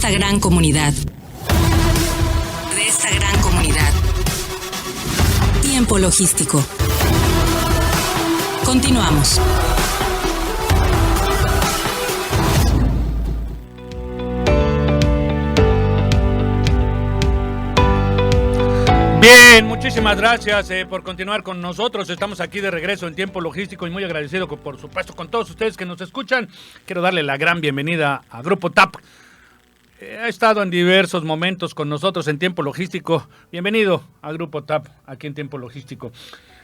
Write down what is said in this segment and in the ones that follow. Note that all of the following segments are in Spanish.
esta gran comunidad. De esta gran comunidad. Tiempo logístico. Continuamos. Bien, muchísimas gracias por continuar con nosotros. Estamos aquí de regreso en Tiempo Logístico y muy agradecido, por supuesto, con todos ustedes que nos escuchan. Quiero darle la gran bienvenida a Grupo TAP. Ha estado en diversos momentos con nosotros en Tiempo Logístico. Bienvenido a Grupo TAP, aquí en Tiempo Logístico.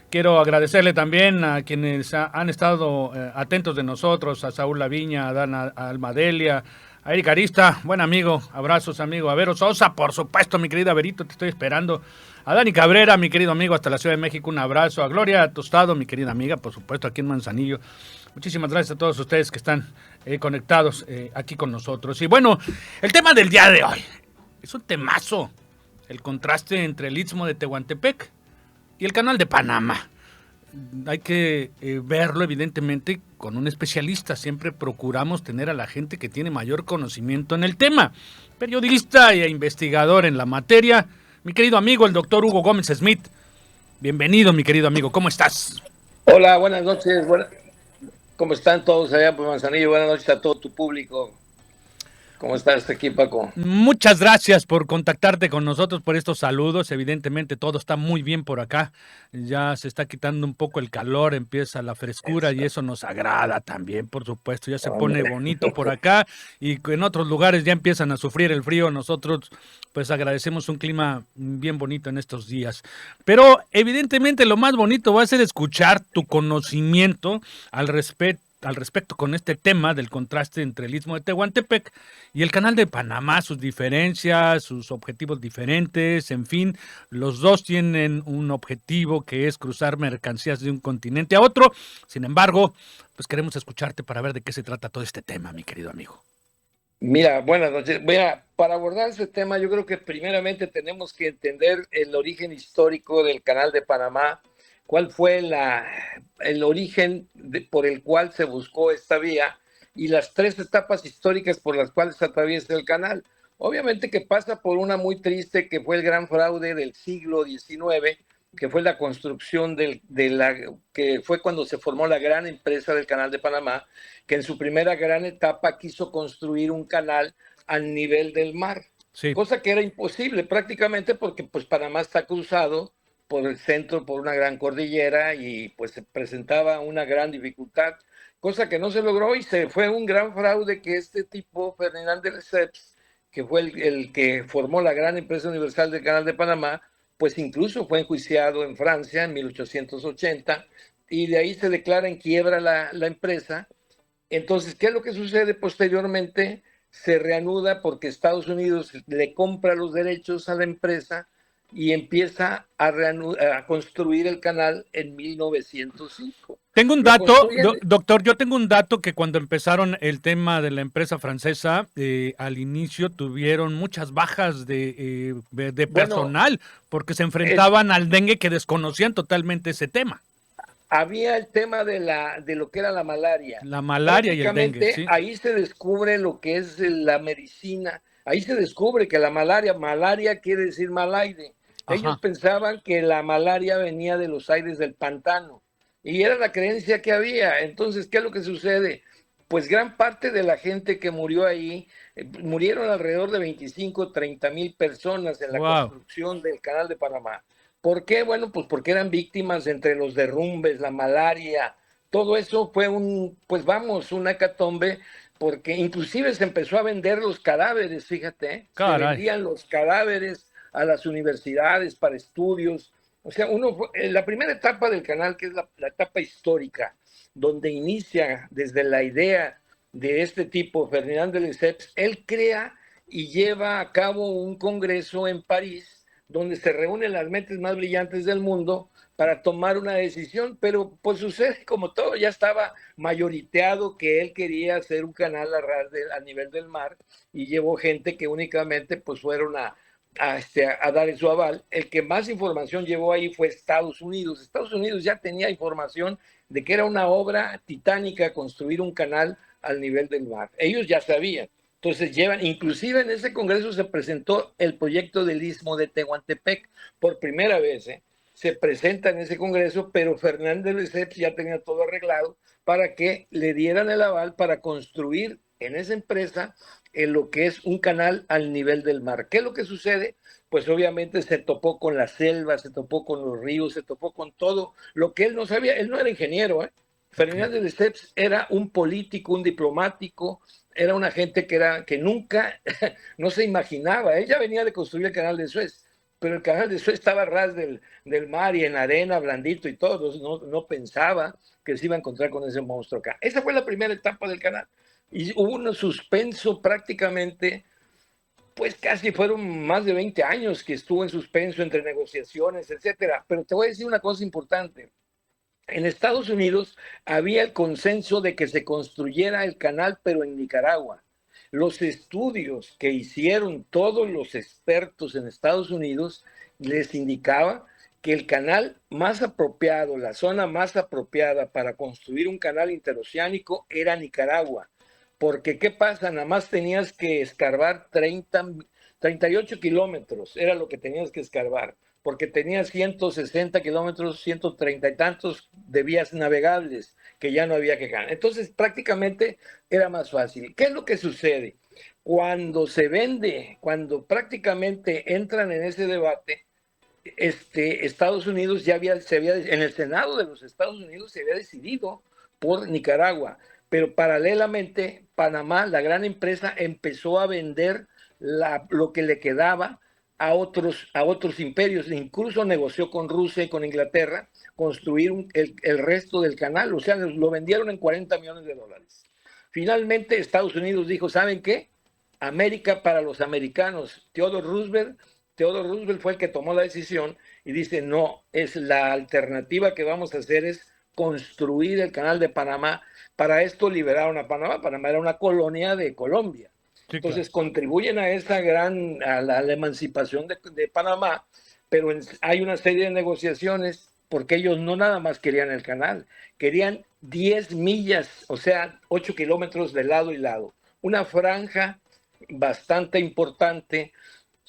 Quiero agradecerle también a quienes han estado atentos de nosotros, a Saúl Laviña, a Dana Almadelia, a Eric Arista, buen amigo, abrazos amigo, a Vero Sosa, por supuesto, mi querida Verito, te estoy esperando. A Dani Cabrera, mi querido amigo, hasta la Ciudad de México, un abrazo. A Gloria Tostado, mi querida amiga, por supuesto, aquí en Manzanillo. Muchísimas gracias a todos ustedes que están conectados aquí con nosotros. Y bueno, el tema del día de hoy es un temazo. El contraste entre el Istmo de Tehuantepec y el Canal de Panamá. Hay que verlo evidentemente con un especialista. Siempre procuramos tener a la gente que tiene mayor conocimiento en el tema. Periodista e investigador en la materia. Mi querido amigo, el doctor Hugo Gómez Smith. Bienvenido, mi querido amigo. ¿Cómo estás? Hola, buenas noches. ¿Cómo están todos allá por Manzanillo? Buenas noches a todo tu público. ¿Cómo estás aquí, Paco? Muchas gracias por contactarte con nosotros, por estos saludos. Evidentemente todo está muy bien por acá. Ya se está quitando un poco el calor, empieza la frescura y eso nos agrada también, por supuesto. Ya se pone bonito por acá y en otros lugares ya empiezan a sufrir el frío. Nosotros pues agradecemos un clima bien bonito en estos días. Pero evidentemente lo más bonito va a ser escuchar tu conocimiento al respecto con este tema del contraste entre el Istmo de Tehuantepec y el Canal de Panamá, sus diferencias, sus objetivos diferentes, en fin, los dos tienen un objetivo que es cruzar mercancías de un continente a otro. Sin embargo, pues queremos escucharte para ver de qué se trata todo este tema, mi querido amigo. Mira, buenas noches. Mira, para abordar este tema, yo creo que primeramente tenemos que entender el origen histórico del Canal de Panamá. ¿Cuál fue el origen por el cual se buscó esta vía y las tres etapas históricas por las cuales se atraviesa el canal? Obviamente que pasa por una muy triste, que fue el gran fraude del siglo XIX, que fue la construcción que fue cuando se formó la gran empresa del Canal de Panamá, que en su primera gran etapa quiso construir un canal al nivel del mar, Sí. Cosa que era imposible prácticamente porque pues Panamá está cruzado por el centro, por una gran cordillera y pues se presentaba una gran dificultad, cosa que no se logró y se fue un gran fraude que este tipo, Ferdinand de Lesseps, que fue el que formó la gran empresa universal del Canal de Panamá, pues incluso fue enjuiciado en Francia en 1880 y de ahí se declara en quiebra la empresa. Entonces, ¿qué es lo que sucede posteriormente? Se reanuda porque Estados Unidos le compra los derechos a la empresa y empieza a construir el canal en 1905. Tengo un dato, doctor, yo tengo un dato que cuando empezaron el tema de la empresa francesa, al inicio tuvieron muchas bajas de personal, porque se enfrentaban al dengue, que desconocían totalmente ese tema. Había el tema de lo que era la malaria. La malaria y el dengue, sí. Ahí se descubre lo que es la medicina. Ahí se descubre que la malaria quiere decir mal aire. Ajá. Ellos pensaban que la malaria venía de los aires del pantano. Y era la creencia que había. Entonces, ¿qué es lo que sucede? Pues gran parte de la gente que murió ahí, murieron alrededor de 25, 30 mil personas en la construcción del Canal de Panamá. ¿Por qué? Bueno, pues porque eran víctimas entre los derrumbes, la malaria, todo eso fue una hecatombe, porque inclusive se empezó a vender los cadáveres, fíjate, se vendían los cadáveres a las universidades para estudios. O sea, la primera etapa del canal, que es la etapa histórica, donde inicia desde la idea de este tipo, Ferdinand de Lesseps, él crea y lleva a cabo un congreso en París, donde se reúnen las mentes más brillantes del mundo para tomar una decisión, pero pues sucede como todo, ya estaba mayoriteado que él quería hacer un canal a nivel del mar y llevó gente que únicamente pues fueron a dar su aval. El que más información llevó ahí fue Estados Unidos. Estados Unidos ya tenía información de que era una obra titánica construir un canal al nivel del mar. Ellos ya sabían. Entonces inclusive en ese congreso se presentó el proyecto del Istmo de Tehuantepec por primera vez, se presenta en ese congreso, pero Fernández de Lesseps ya tenía todo arreglado para que le dieran el aval para construir en esa empresa en lo que es un canal al nivel del mar. ¿Qué es lo que sucede? Pues obviamente se topó con la selva, se topó con los ríos, se topó con todo lo que él no sabía. Él no era ingeniero, Fernández de Lesseps era un político, un diplomático, era una gente que nunca, no se imaginaba. Ella venía de construir el canal de Suez, pero el canal de Suez estaba a ras del mar y en arena, blandito y todo. No pensaba que se iba a encontrar con ese monstruo acá. Esa fue la primera etapa del canal. Y hubo un suspenso prácticamente, pues casi fueron más de 20 años que estuvo en suspenso entre negociaciones, etcétera. Pero te voy a decir una cosa importante. En Estados Unidos había el consenso de que se construyera el canal, pero en Nicaragua. Los estudios que hicieron todos los expertos en Estados Unidos les indicaba que el canal más apropiado, la zona más apropiada para construir un canal interoceánico era Nicaragua. Porque, ¿qué pasa? Nada más tenías que escarbar 38 kilómetros, era lo que tenías que escarbar, porque tenías 160 kilómetros, 130 y tantos de vías navegables que ya no había que ganar. Entonces, prácticamente era más fácil. ¿Qué es lo que sucede? Cuando se vende, cuando prácticamente entran en ese debate, Estados Unidos en el Senado de los Estados Unidos se había decidido por Nicaragua, pero paralelamente Panamá, la gran empresa, empezó a vender lo que le quedaba a otros imperios, incluso negoció con Rusia y con Inglaterra construir el resto del canal, o sea, lo vendieron en $40 millones. Finalmente Estados Unidos dijo, ¿saben qué? América para los americanos. Theodore Roosevelt fue el que tomó la decisión y dice, no, es la alternativa que vamos a hacer es construir el canal de Panamá. Para esto liberaron a Panamá. Panamá era una colonia de Colombia. Sí, entonces claro, contribuyen a la emancipación de Panamá, pero hay una serie de negociaciones porque ellos no nada más querían el canal, querían 10 millas, o sea, 8 kilómetros de lado y lado. Una franja bastante importante.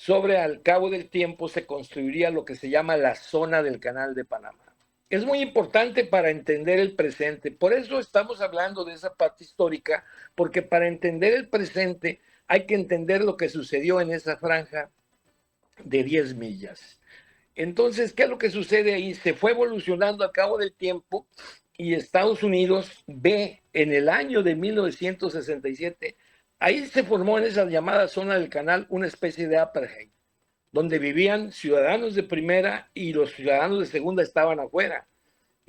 Al cabo del tiempo se construiría lo que se llama la zona del canal de Panamá. Es muy importante para entender el presente. Por eso estamos hablando de esa parte histórica, porque para entender el presente hay que entender lo que sucedió en esa franja de 10 millas. Entonces, ¿qué es lo que sucede ahí? Se fue evolucionando a cabo del tiempo y Estados Unidos ve en el año de 1967, ahí se formó en esa llamada zona del canal una especie de apartheid, donde vivían ciudadanos de primera y los ciudadanos de segunda estaban afuera.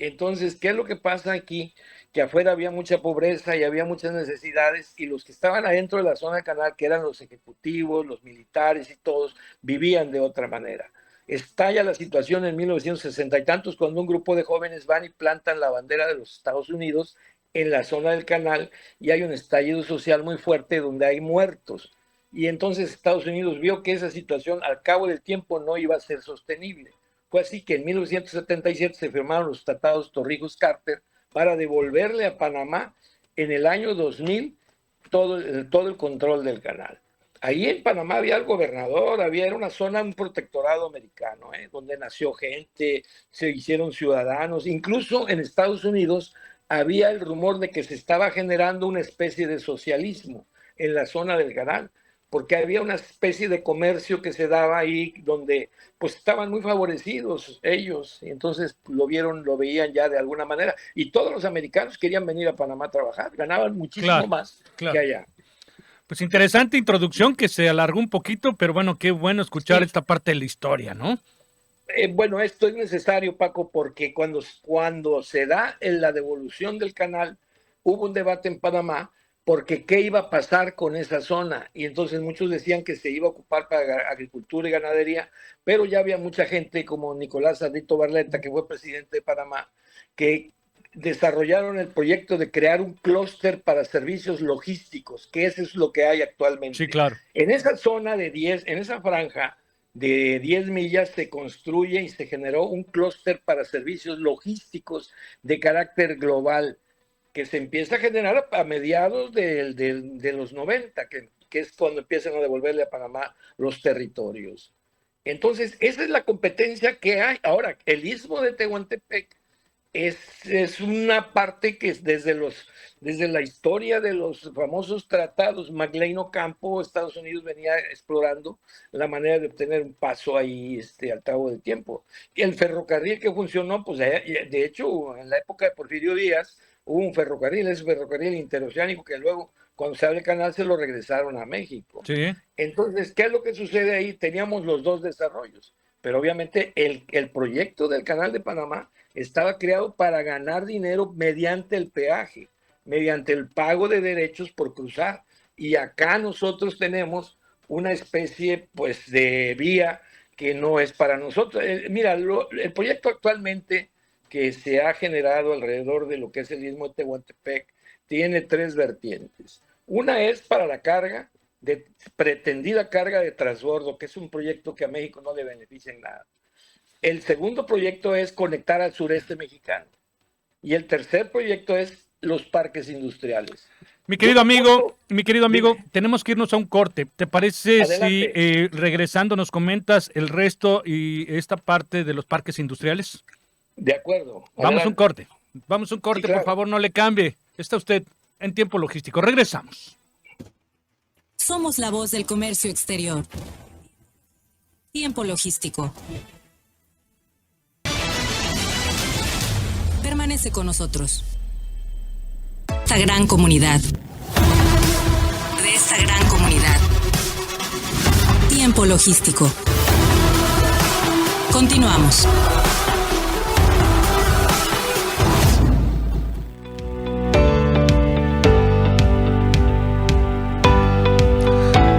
Entonces, ¿qué es lo que pasa aquí? Que afuera había mucha pobreza y había muchas necesidades y los que estaban adentro de la zona del canal, que eran los ejecutivos, los militares y todos, vivían de otra manera. Estalla la situación en 1960 y tantos cuando un grupo de jóvenes van y plantan la bandera de los Estados Unidos en la zona del canal y hay un estallido social muy fuerte donde hay muertos. Y entonces Estados Unidos vio que esa situación al cabo del tiempo no iba a ser sostenible. Fue así que en 1977 se firmaron los tratados Torrijos-Carter para devolverle a Panamá en el año 2000 todo el control del canal. Ahí en Panamá había el gobernador, era una zona, un protectorado americano, donde nació gente, se hicieron ciudadanos. Incluso en Estados Unidos había el rumor de que se estaba generando una especie de socialismo en la zona del canal, porque había una especie de comercio que se daba ahí donde pues estaban muy favorecidos ellos, y entonces lo veían ya de alguna manera, y todos los americanos querían venir a Panamá a trabajar, ganaban muchísimo más que allá. Pues interesante introducción que se alargó un poquito, pero bueno, qué bueno escuchar esta parte de la historia, ¿no? Bueno, esto es necesario, Paco, porque cuando se da en la devolución del canal, hubo un debate en Panamá porque qué iba a pasar con esa zona. Y entonces muchos decían que se iba a ocupar para agricultura y ganadería, pero ya había mucha gente como Nicolás Ardito Barletta, que fue presidente de Panamá, que desarrollaron el proyecto de crear un clúster para servicios logísticos, que eso es lo que hay actualmente. Sí, claro. En esa zona en esa franja de 10 millas se construye y se generó un clúster para servicios logísticos de carácter global, que se empieza a generar a mediados de los 90, que que es cuando empiezan a devolverle a Panamá los territorios. Entonces, esa es la competencia que hay. Ahora, el istmo de Tehuantepec es una parte que es desde la historia de los famosos tratados, McLean Ocampo, Estados Unidos venía explorando la manera de obtener un paso ahí al cabo del tiempo. Y el ferrocarril que funcionó, pues de hecho, en la época de Porfirio Díaz, hubo un ferrocarril, ese ferrocarril interoceánico que luego, cuando se abre el canal, se lo regresaron a México. Sí. Entonces, ¿qué es lo que sucede ahí? Teníamos los dos desarrollos, pero obviamente el proyecto del Canal de Panamá estaba creado para ganar dinero mediante el peaje, mediante el pago de derechos por cruzar. Y acá nosotros tenemos una especie, pues, de vía que no es para nosotros. Mira, el proyecto actualmente que se ha generado alrededor de lo que es el istmo de Tehuantepec tiene tres vertientes. Una es para la carga, de pretendida carga de transbordo, que es un proyecto que a México no le beneficia en nada. El segundo proyecto es conectar al sureste mexicano. Y el tercer proyecto es los parques industriales. Mi querido amigo, tenemos que irnos a un corte. ¿Te parece Adelante. si regresando nos comentas el resto y esta parte de los parques industriales? De acuerdo. Vamos a un corte. Sí, claro. Por favor, no le cambie. Está usted en Tiempo Logístico. Regresamos. Somos la voz del comercio exterior. Tiempo Logístico. Permanece con nosotros. Esta gran comunidad. De esta gran comunidad. Tiempo Logístico. Continuamos.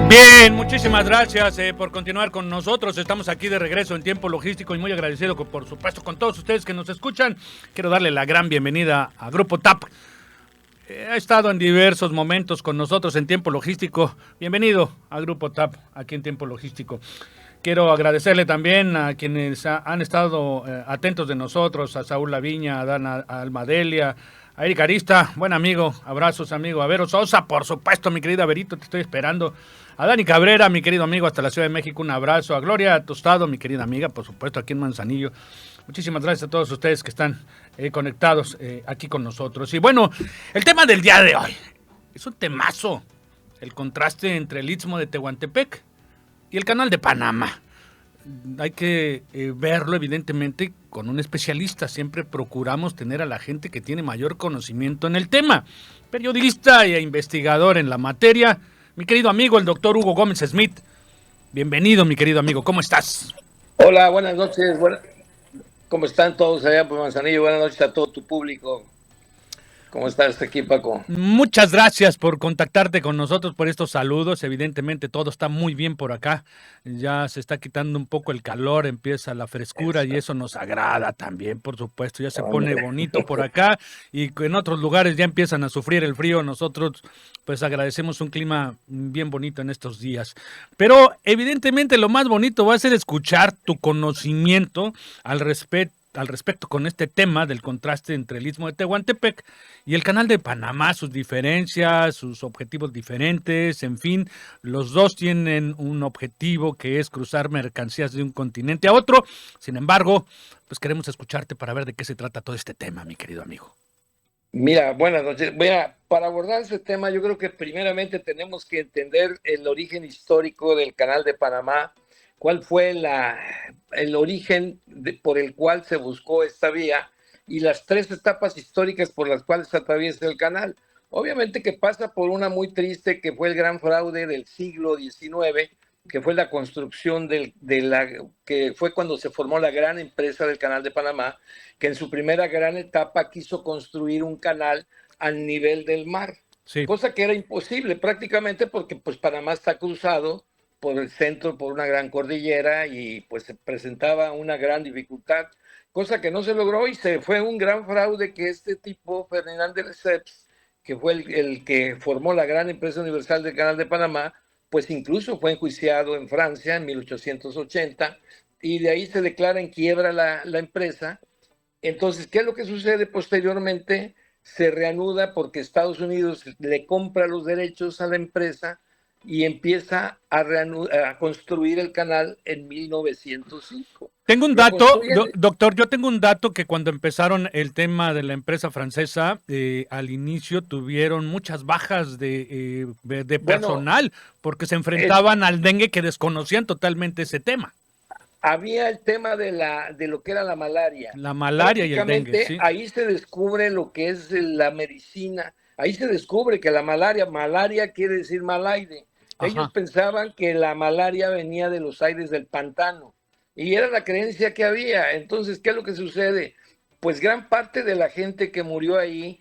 Bien, muchísimas gracias por continuar con nosotros. Estamos aquí de regreso en Tiempo Logístico y muy agradecido, por supuesto, con todos ustedes que nos escuchan. Quiero darle la gran bienvenida a Grupo TAP. Ha estado en diversos momentos con nosotros en Tiempo Logístico. Bienvenido a Grupo TAP, aquí en Tiempo Logístico. Quiero agradecerle también a quienes han estado atentos de nosotros, a Saúl Laviña, a Dana Almadelia, a Eric Arista, buen amigo, abrazos amigo, a Vero Sosa, por supuesto, mi querida Verito, te estoy esperando. A Dani Cabrera, mi querido amigo, hasta la Ciudad de México, un abrazo. A Gloria Tostado, mi querida amiga, por supuesto, aquí en Manzanillo. Muchísimas gracias a todos ustedes que están conectados aquí con nosotros. Y bueno, el tema del día de hoy es un temazo. El contraste entre el Istmo de Tehuantepec y el Canal de Panamá. Hay que verlo evidentemente con un especialista. Siempre procuramos tener a la gente que tiene mayor conocimiento en el tema. Periodista e investigador en la materia. Mi querido amigo, el doctor Hugo Gómez Smith. Bienvenido, mi querido amigo. ¿Cómo estás? Hola, buenas noches. ¿Cómo están todos allá por Manzanillo? Buenas noches a todo tu público. ¿Cómo estás aquí, Paco? Muchas gracias por contactarte con nosotros, por estos saludos. Evidentemente todo está muy bien por acá. Ya se está quitando un poco el calor, empieza la frescura y eso nos agrada también, por supuesto. Ya se pone bonito por acá y en otros lugares ya empiezan a sufrir el frío. Nosotros pues agradecemos un clima bien bonito en estos días. Pero evidentemente lo más bonito va a ser escuchar tu conocimiento al respecto con este tema del contraste entre el Istmo de Tehuantepec y el Canal de Panamá, sus diferencias, sus objetivos diferentes, en fin, los dos tienen un objetivo que es cruzar mercancías de un continente a otro. Sin embargo, pues queremos escucharte para ver de qué se trata todo este tema, mi querido amigo. Mira, buenas noches. Mira, para abordar ese tema, yo creo que primeramente tenemos que entender el origen histórico del Canal de Panamá. ¿Cuál fue el origen por el cual se buscó esta vía y las tres etapas históricas por las cuales se atraviesa el canal? Obviamente que pasa por una muy triste, que fue el gran fraude del siglo XIX, que fue la construcción que fue cuando se formó la gran empresa del Canal de Panamá, que en su primera gran etapa quiso construir un canal al nivel del mar, Sí. Cosa que era imposible prácticamente porque pues Panamá está cruzado por el centro, por una gran cordillera y pues se presentaba una gran dificultad, cosa que no se logró y se fue un gran fraude que este tipo, Ferdinand de Lesseps, que fue el que formó la gran empresa universal del Canal de Panamá, pues incluso fue enjuiciado en Francia en 1880 y de ahí se declara en quiebra la empresa. Entonces, ¿qué es lo que sucede posteriormente? Se reanuda porque Estados Unidos le compra los derechos a la empresa y empieza a construir el canal en 1905. Tengo un Lo dato, construyen. doctor, yo tengo un dato que cuando empezaron el tema de la empresa francesa, al inicio tuvieron muchas bajas de Bueno, personal porque se el, enfrentaban al dengue que desconocían totalmente ese tema, había el tema de lo que era la malaria. la malaria y el dengue, Prácticamente ¿sí? ahí se descubre lo que es la medicina. Ahí se descubre que la malaria quiere decir malaide. Ellos Ajá, pensaban que la malaria venía de los aires del pantano y era la creencia que había. Entonces, ¿qué es lo que sucede? Pues gran parte de la gente que murió ahí,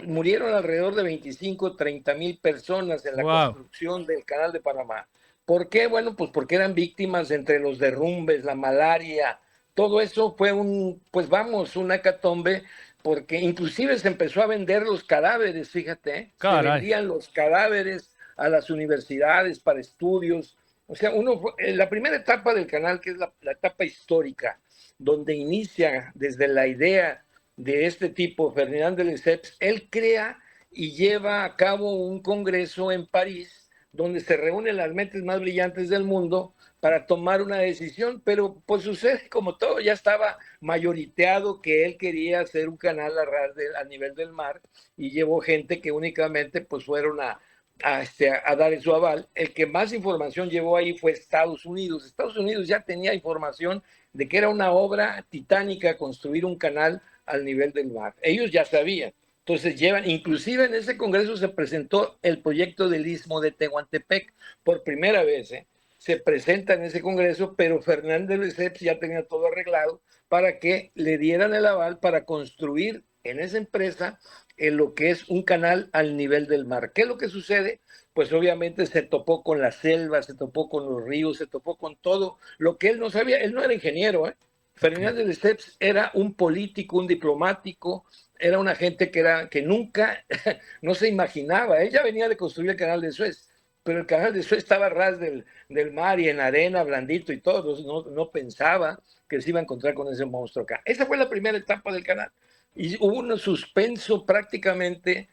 murieron alrededor de 25, 30 mil personas en la wow, construcción del Canal de Panamá. ¿Por qué? Bueno, pues porque eran víctimas entre los derrumbes, la malaria, todo eso fue pues vamos, una hecatombe, porque inclusive se empezó a vender los cadáveres, fíjate, ¿eh? Se caray, vendían los cadáveres a las universidades para estudios. O sea, la primera etapa del canal, que es la etapa histórica, donde inicia desde la idea de este tipo, Ferdinand de Lesseps, él crea y lleva a cabo un congreso en París donde se reúnen las mentes más brillantes del mundo para tomar una decisión, pero pues sucede como todo, ya estaba mayoriteado que él quería hacer un canal a nivel del mar y llevó gente que únicamente pues fueron a dar su aval. El que más información llevó ahí fue Estados Unidos. Estados Unidos ya tenía información de que era una obra titánica construir un canal al nivel del mar. Ellos ya sabían. Entonces llevan, inclusive en ese congreso se presentó el proyecto del Istmo de Tehuantepec por primera vez, ¿eh? Se presenta en ese congreso, pero Fernández de Lesseps ya tenía todo arreglado para que le dieran el aval para construir en esa empresa en lo que es un canal al nivel del mar. ¿Qué es lo que sucede? Pues obviamente se topó con la selva, se topó con los ríos, se topó con todo lo que él no sabía. Él no era ingeniero, ¿eh? Fernández de Lesseps era un político, un diplomático, era una gente que nunca, no se imaginaba. Ella venía de construir el canal de Suez, pero el canal de Suez estaba a ras del mar y en arena, blandito y todo. No pensaba que se iba a encontrar con ese monstruo acá. Esa fue la primera etapa del canal. Y hubo un suspenso prácticamente,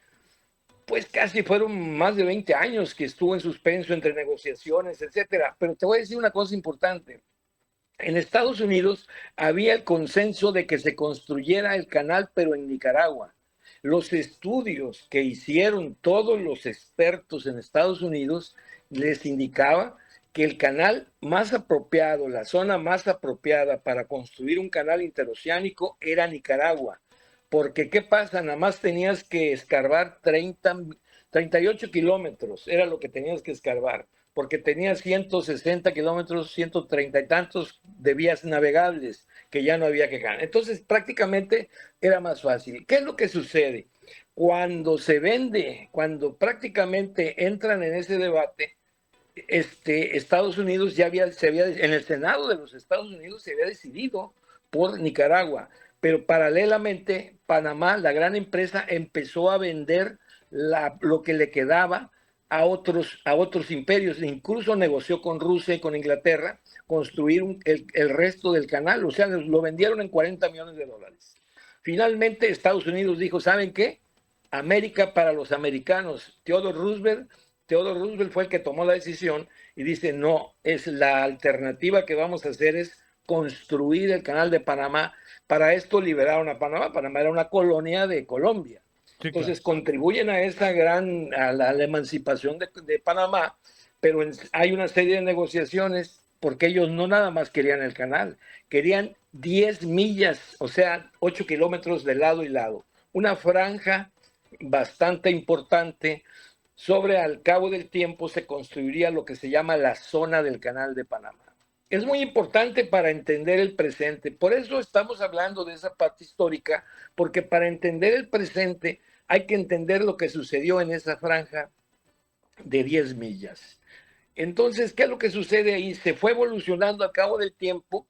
pues casi fueron más de 20 años que estuvo en suspenso entre negociaciones, etcétera. Pero te voy a decir una cosa importante. En Estados Unidos había el consenso de que se construyera el canal, pero en Nicaragua. Los estudios que hicieron todos los expertos en Estados Unidos les indicaba que el canal más apropiado, la zona más apropiada para construir un canal interoceánico era Nicaragua. Porque, ¿qué pasa? Nada más tenías que escarbar 38 kilómetros, era lo que tenías que escarbar porque tenía 160 kilómetros, 130 y tantos de vías navegables que ya no había que ganar. Entonces, prácticamente era más fácil. ¿Qué es lo que sucede? Cuando se vende, cuando prácticamente entran en ese debate, Estados Unidos en el Senado de los Estados Unidos se había decidido por Nicaragua, pero paralelamente Panamá, la gran empresa, empezó a vender lo que le quedaba a otros imperios, incluso negoció con Rusia y con Inglaterra construir el resto del canal, o sea, lo vendieron en 40 millones de dólares. Finalmente Estados Unidos dijo, ¿saben qué? América para los americanos. Theodore Roosevelt fue el que tomó la decisión y dice, no, es la alternativa que vamos a hacer es construir el canal de Panamá. Para esto liberaron a Panamá. Panamá era una colonia de Colombia. sí, claro. Entonces contribuyen a la emancipación de Panamá, pero hay una serie de negociaciones porque ellos no nada más querían el canal, querían 10 millas, o sea, 8 kilómetros de lado y lado. Una franja bastante importante sobre al cabo del tiempo se construiría lo que se llama la zona del Canal de Panamá. Es muy importante para entender el presente, por eso estamos hablando de esa parte histórica, porque para entender el presente hay que entender lo que sucedió en esa franja de 10 millas. Entonces, ¿qué es lo que sucede ahí? Se fue evolucionando a cabo del tiempo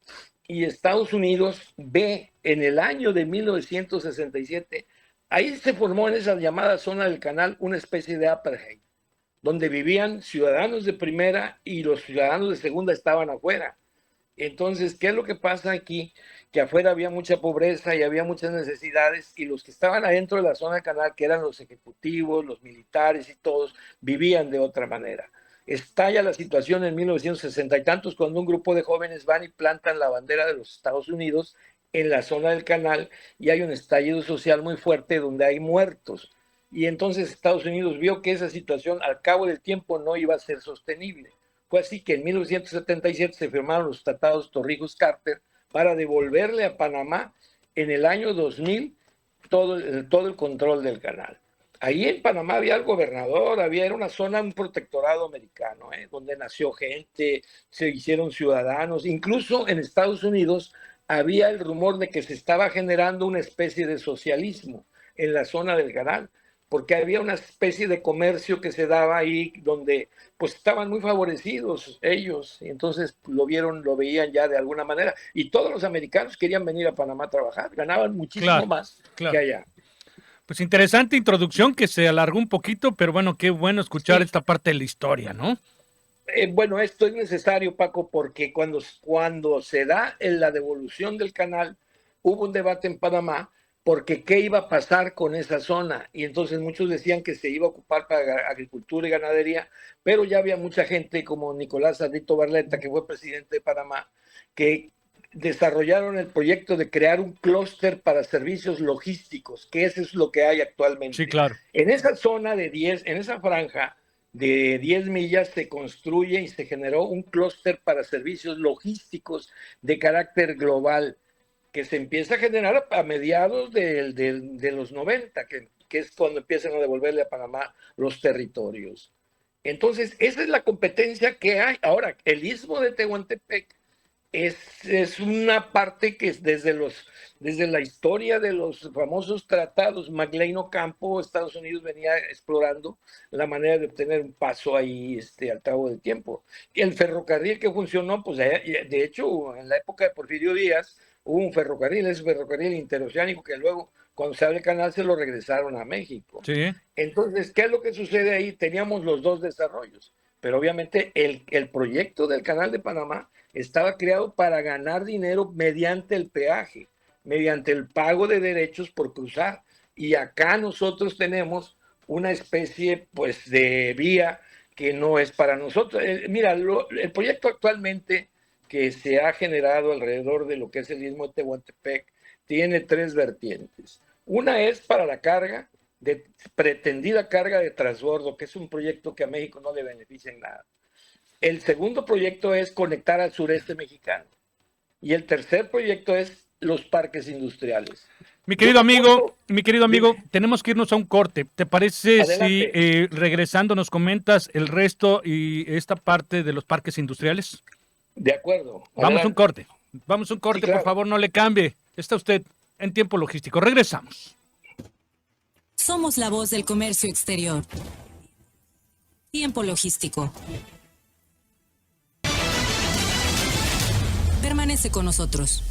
y Estados Unidos ve en el año de 1967, ahí se formó en esa llamada zona del canal una especie de apartheid, donde vivían ciudadanos de primera y los ciudadanos de segunda estaban afuera. Entonces, ¿qué es lo que pasa aquí? Que afuera había mucha pobreza y había muchas necesidades y los que estaban adentro de la zona del canal, que eran los ejecutivos, los militares y todos, vivían de otra manera. Estalla la situación en 1960 y tantos cuando un grupo de jóvenes van y plantan la bandera de los Estados Unidos en la zona del canal y hay un estallido social muy fuerte donde hay muertos. Y entonces Estados Unidos vio que esa situación al cabo del tiempo no iba a ser sostenible. Fue así que en 1977 se firmaron los tratados Torrijos-Carter para devolverle a Panamá en el año 2000 todo el control del canal. Ahí en Panamá había el gobernador, era una zona, un protectorado americano, donde nació gente, se hicieron ciudadanos. Incluso en Estados Unidos había el rumor de que se estaba generando una especie de socialismo en la zona del canal, porque había una especie de comercio que se daba ahí donde pues estaban muy favorecidos ellos, y entonces lo veían ya de alguna manera, y todos los americanos querían venir a Panamá a trabajar, ganaban muchísimo más que allá. Pues interesante introducción que se alargó un poquito, pero bueno, qué bueno escuchar esta parte de la historia, ¿no? Bueno, esto es necesario, Paco, porque cuando se da en la devolución del canal, hubo un debate en Panamá porque qué iba a pasar con esa zona. Y entonces muchos decían que se iba a ocupar para agricultura y ganadería, pero ya había mucha gente como Nicolás Ardito Barletta, que fue presidente de Panamá, que desarrollaron el proyecto de crear un clúster para servicios logísticos, que eso es lo que hay actualmente. Sí, claro. En esa zona de 10, en esa franja de 10 millas se construye y se generó un clúster para servicios logísticos de carácter global, que se empieza a generar a mediados de los 90, que es cuando empiezan a devolverle a Panamá los territorios. Entonces, esa es la competencia que hay. Ahora, el Istmo de Tehuantepec es una parte que desde la historia de los famosos tratados, McLean Ocampo, Estados Unidos venía explorando la manera de obtener un paso ahí al cabo del tiempo. Y el ferrocarril que funcionó, pues de hecho, en la época de Porfirio Díaz, hubo un ferrocarril, ese ferrocarril interoceánico que luego, cuando se abre el canal, se lo regresaron a México. Sí. Entonces, ¿qué es lo que sucede ahí? Teníamos los dos desarrollos, pero obviamente el proyecto del Canal de Panamá estaba creado para ganar dinero mediante el peaje, mediante el pago de derechos por cruzar. Y acá nosotros tenemos una especie, pues, de vía que no es para nosotros. Mira, el proyecto actualmente que se ha generado alrededor de lo que es el Istmo de Tehuantepec tiene 3 vertientes. Una es para la carga, pretendida carga de transbordo, que es un proyecto que a México no le beneficia en nada. El segundo proyecto es conectar al sureste mexicano. Y el tercer proyecto es los parques industriales. Mi querido amigo, tenemos que irnos a un corte. ¿Te parece Adelante. si regresando nos comentas el resto y esta parte de los parques industriales? De acuerdo. Vamos a un corte. Sí, claro. Por favor, no le cambie. Está usted en Tiempo Logístico. Regresamos. Somos la voz del comercio exterior. Tiempo Logístico. Permanece con nosotros.